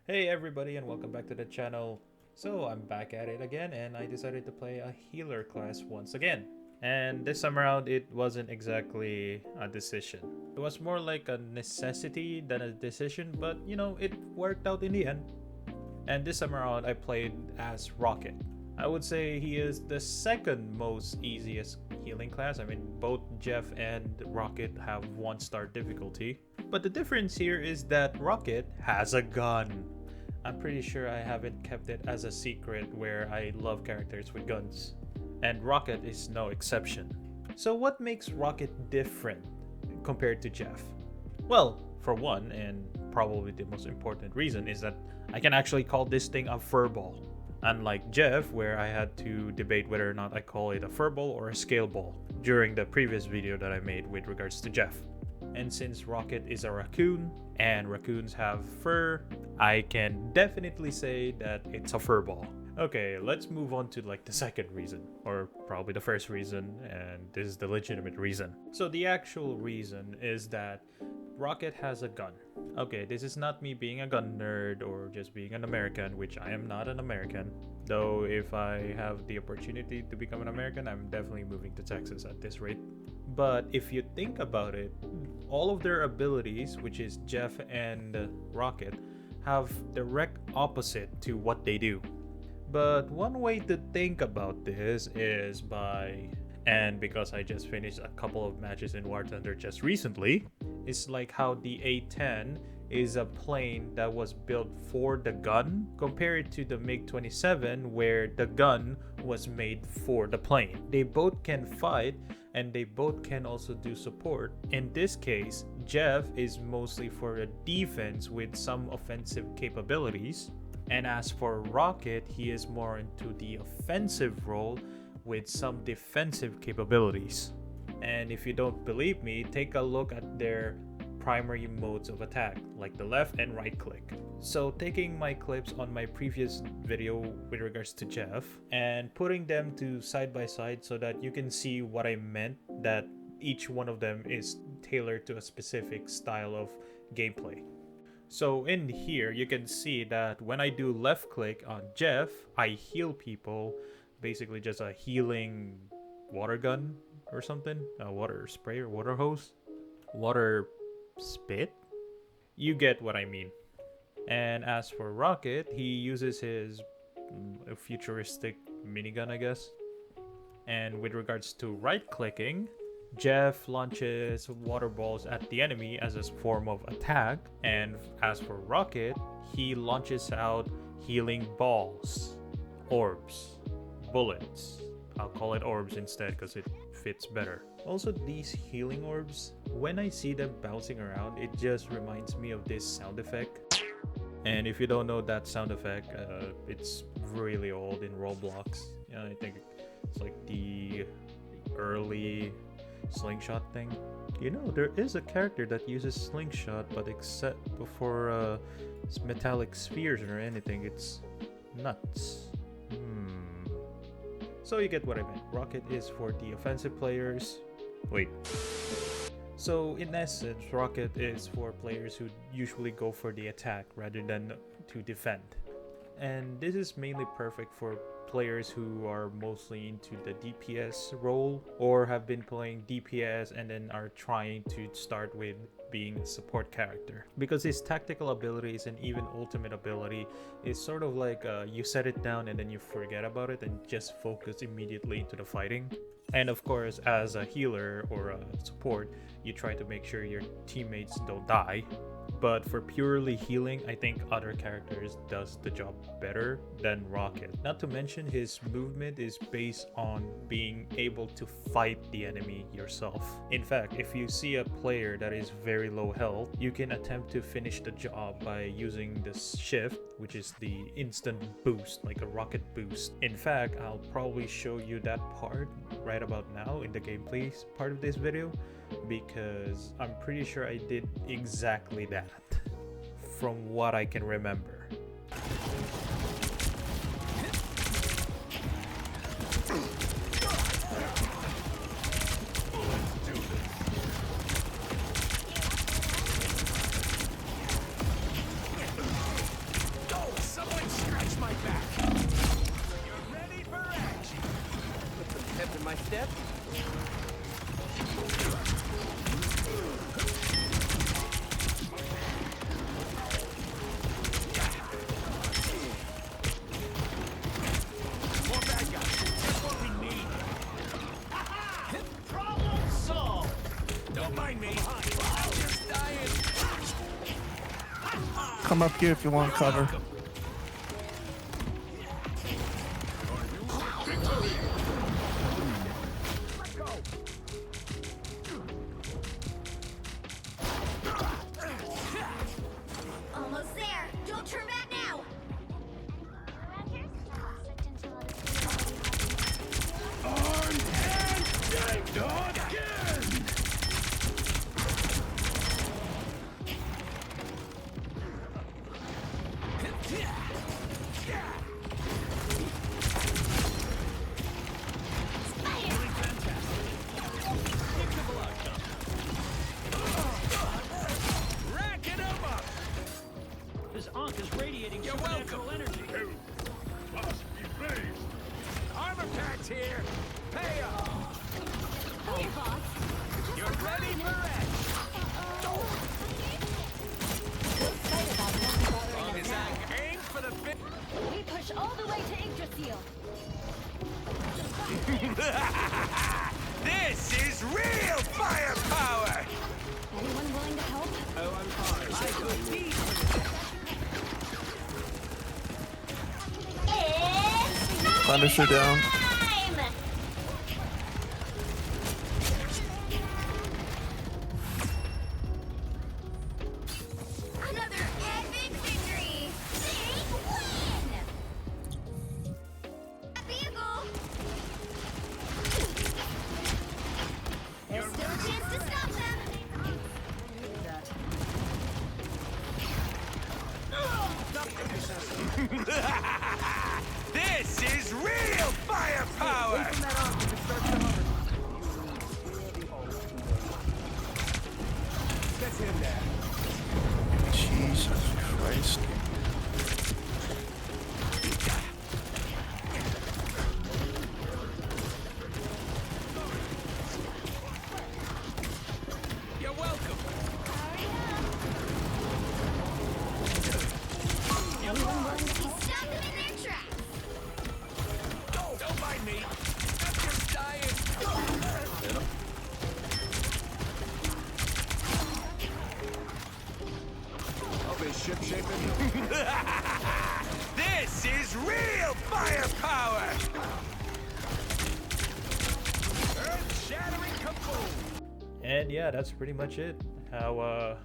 Hey everybody and welcome back to the channel. So I'm back at it again and I decided to play a healer class once again. And this time around it wasn't exactly a decision. It was more like a necessity than a decision, but you know, it worked out in the end. And this time around I played as Rocket. I would say he is the second most easiest healing class. I mean, both Jeff and Rocket have 1-star difficulty. But the difference here is that Rocket has a gun. I'm pretty sure I haven't kept it as a secret where I love characters with guns. And Rocket is no exception. So what makes Rocket different compared to Jeff? Well, for one, and probably the most important reason, is that I can actually call this thing a furball. Unlike Jeff, where I had to debate whether or not I call it a furball or a scale ball during the previous video that I made with regards to Jeff. And since Rocket is a raccoon and raccoons have fur, I can definitely say that it's a furball. Okay, let's move on to like the second reason, or probably the first reason, and this is the legitimate reason. So the actual reason is that Rocket has a gun. Okay, this is not me being a gun nerd or just being an American, which I am not an American. Though if I have the opportunity to become an American, I'm definitely moving to Texas at this rate. But if you think about it, all of their abilities, which is Jeff and Rocket, have direct opposite to what they do. But one way to think about this is by, and because I just finished a couple of matches in War Thunder just recently, it's like how the A-10 is a plane that was built for the gun compared to the MiG-27 where the gun was made for the plane. They both can fight and they both can also do support. In this case, Jeff is mostly for a defense with some offensive capabilities. And as for Rocket, he is more into the offensive role with some defensive capabilities. And if you don't believe me, take a look at their primary modes of attack, like the left and right click. So taking my clips on my previous video with regards to Jeff and putting them to side by side so that you can see what I meant, that each one of them is tailored to a specific style of gameplay. So in here you can see that when I do left click on Jeff, I heal people, basically just a healing water gun or something, a water spray or water hose, water spit, you get what I mean. And as for Rocket, he uses his futuristic minigun, I guess. And with regards to right clicking, Jeff launches water balls at the enemy as a form of attack, and as for Rocket, he launches out healing balls, orbs, bullets. I'll call it orbs instead because it fits better. Also, these healing orbs, when I see them bouncing around, it just reminds me of this sound effect. And if you don't know that sound effect, it's really old in Roblox. Yeah, I think it's like the early slingshot thing. You know, there is a character that uses slingshot, but except for metallic spheres or anything, it's nuts. So you get what I meant. Rocket is for the offensive players. Wait. So in essence, Rocket is for players who usually go for the attack rather than to defend. And this is mainly perfect for players who are mostly into the DPS role or have been playing DPS and then are trying to start with being a support character, because his tactical abilities and even ultimate ability is sort of like you set it down and then you forget about it and just focus immediately into the fighting. And of course, as a healer or a support, you try to make sure your teammates don't die. But for purely healing, I think other characters does the job better than Rocket. Not to mention his movement is based on being able to fight the enemy yourself. In fact, if you see a player that is very low health, you can attempt to finish the job by using the shift, which is the instant boost, like a rocket boost. In fact, I'll probably show you that part right about now in the gameplay part of this video, because I'm pretty sure I did exactly that from what I can remember. come up here if you want cover. Almost there. Don't turn back now. Armed and yanked again! Racking 'em up! This Ankh is radiating supernatural energy. You must be raised! Armor packs here! Pay up! Here, boss. You're ready for action! Is that aim for the bit? We push all the way to Yggdrasil. This is real firepower! Anyone willing to help? Oh, I'm fine. I could teach It's Punisher down. time! Another epic victory! Big win! That vehicle! There's still a chance to stop them! This is real firepower! That's him there. Jesus Christ. You're welcome. Anyone willing to help? Stop them in their tracks! Don't mind me. I'm just dying. I'll be ship-shaping. This is real firepower! Earth-shattering kaboom! And yeah, that's pretty much it. How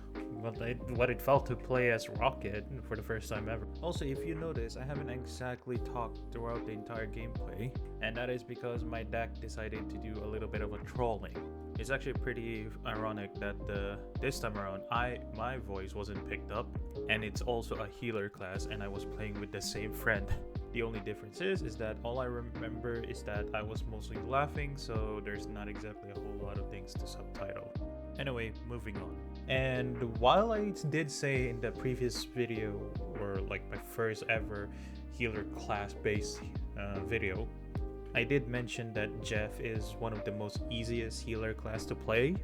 what it felt to play as Rocket for the first time ever. Also, if you notice, I haven't exactly talked throughout the entire gameplay, and that is because my deck decided to do a little bit of a trolling. It's actually pretty ironic that this time around my voice wasn't picked up, and it's also a healer class, and I was playing with the same friend. The only difference is that all I remember is that I was mostly laughing, so there's not exactly a whole lot of things to subtitle. Anyway, moving on. And while I did say in the previous video, or like my first ever healer class based video, I did mention that Jeff is one of the most easiest healer class to play.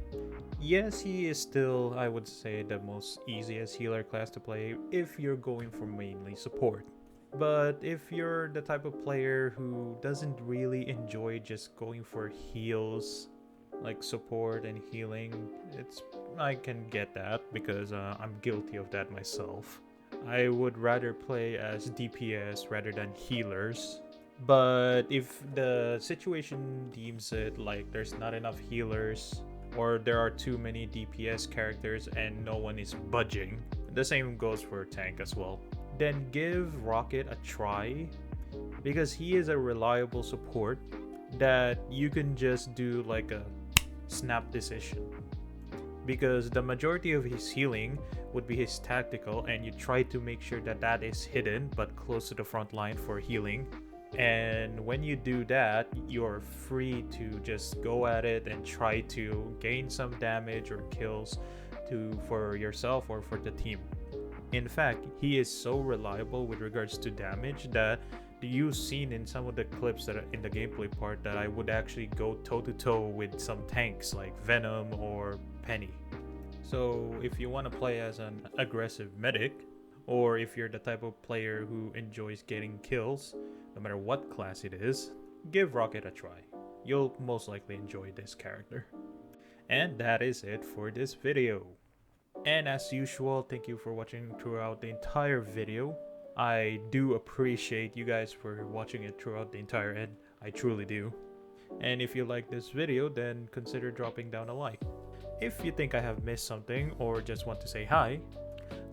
Yes, he is still, I would say, the most easiest healer class to play if you're going for mainly support. But if you're the type of player who doesn't really enjoy just going for heals, like support and healing, I can get that because I'm guilty of that myself. I would rather play as DPS rather than healers. But if the situation deems it like there's not enough healers, or there are too many DPS characters and no one is budging, the same goes for tank as well, then give Rocket a try, because he is a reliable support that you can just do like a snap decision, because the majority of his healing would be his tactical, and you try to make sure that that is hidden but close to the front line for healing. And when you do that, you're free to just go at it and try to gain some damage or kills for yourself or for the team. In fact, he is so reliable with regards to damage that you've seen in some of the clips that are in the gameplay part that I would actually go toe-to-toe with some tanks like Venom or Penny. So if you want to play as an aggressive medic, or if you're the type of player who enjoys getting kills, no matter what class it is, give Rocket a try. You'll most likely enjoy this character. And that is it for this video. And as usual, thank you for watching throughout the entire video. I do appreciate you guys for watching it throughout the entire end. I truly do. And if you like this video, then consider dropping down a like. If you think I have missed something or just want to say hi,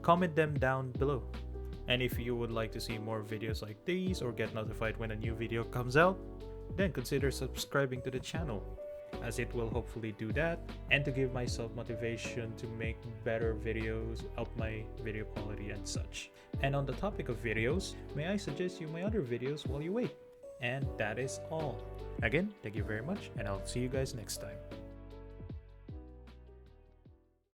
comment them down below. And if you would like to see more videos like these or get notified when a new video comes out, then consider subscribing to the channel, as it will hopefully do that, and to give myself motivation to make better videos, up my video quality and such. And on the topic of videos, may I suggest you my other videos while you wait? And that is all. Again, thank you very much, and I'll see you guys next time.